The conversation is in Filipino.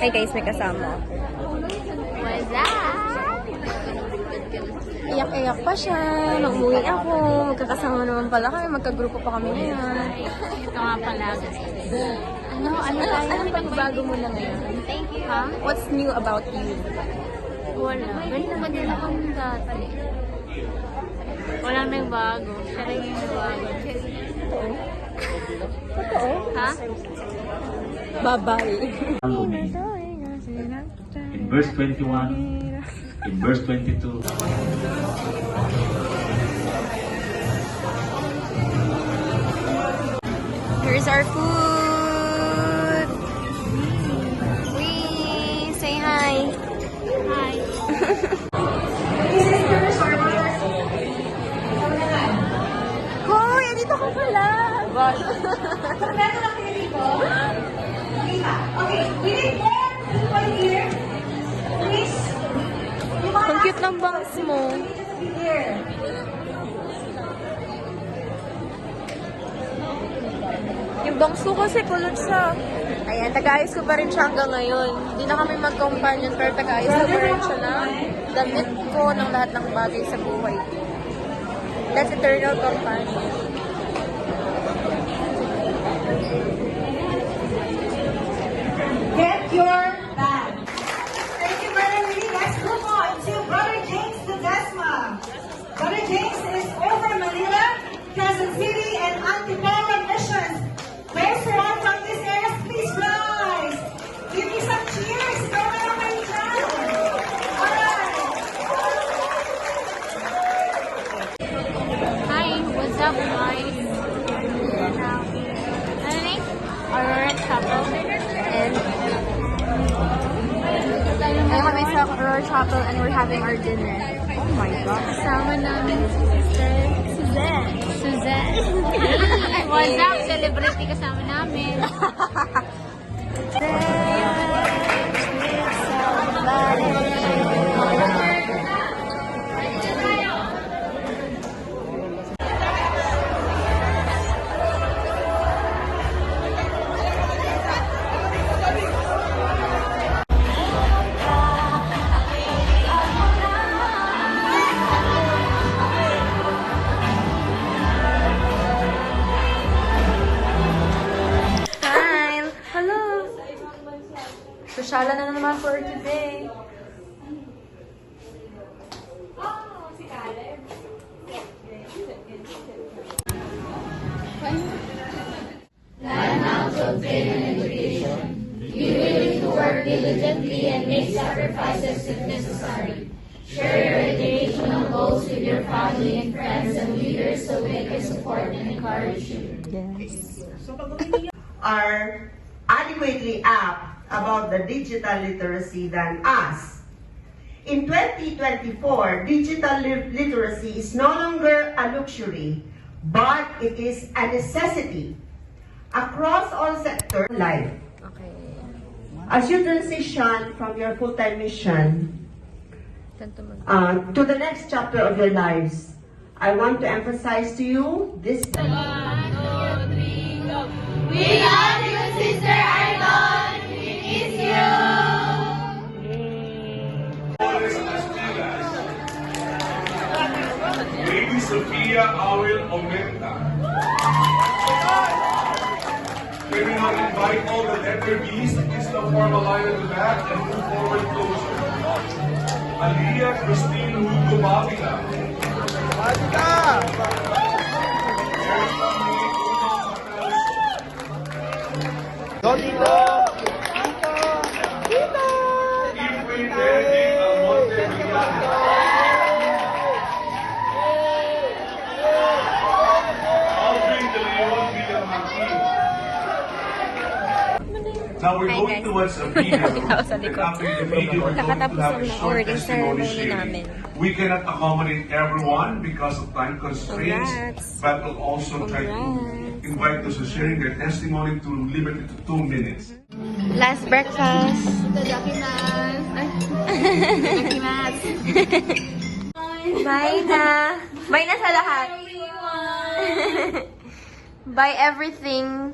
Hey guys, may kasama. What's up? Iyak-iyak pa siya. Nag-uwi ako. Magkakasama naman pala kami. Magkagrupo pa kami ngayon. Ito nga pala. Ano pagbago mo na ngayon? Thank you. Ha? What's new about you? Wala. Ganito ba din ako ng dati? Walang nagbago. Siya rin yung nagbago. Totoo? Ha? Bye-bye. In verse 21, in verse 22. Here's our food. Wee, say hi. Hi. Hoy, dito ka pala. Gosh. Kompleto lang kayo dito. Lima. Okay, we need more people here. Please. Yung mga Ang cute ng bangs mo. you just be here. Yung bangs ko kasi kulot siya. Ayan, taga-ayos ko pa rin siya hanggang ngayon. Hindi na kami mag-companion, pero taga-ayos ko pa rin siya na damit ko ng lahat ng bagay sa buhay. That's eternal companion. Get your bag. Thank you, Brother Lee. Let's move on to Brother James Ledesma. Brother James is over Manila, Quezon City, and Antipolo missions. Those who are from this area, please rise. Give me some cheers. Go ahead, my child. All right. Hi. What's up, guys? Ano name? Aurora Chapel. And ngayon kami sa Aurora Chapel and we're having our dinner. Oh my God. Kasama namin si Sister Suzanne. Suzanne. What's up? Celebrity kasama namin. Hi! Hello! Sosyala na naman for today. Are adequately apt about the digital literacy than us. In 2024, digital literacy is no longer a luxury, but it is a necessity across all sectors of life. Okay. As you transition from your full-time mission Ganito mag- to the next chapter of your lives, I want to emphasize to you this. Lady Sofia Awil Omenta. Can we now invite all the letter B's to please now form a line at the back and move forward closer. Aliyah Christine Hugo Mavila. Ifrin Lenny Almonte Villano. Alvin De Leon Villamartin. Now we're Hi, going guys. towards a video. Ako sa And likod. after the video, we're going to Kakatapos have a ng short awarding testimony ceremony namin. sharing. We cannot accommodate everyone because of time constraints, Congrats. but we'll also try to Congrats. invite those who are sharing their testimony to limit it to 2 minutes. Last breakfast. Bye na. Bye na sa lahat. Bye everything.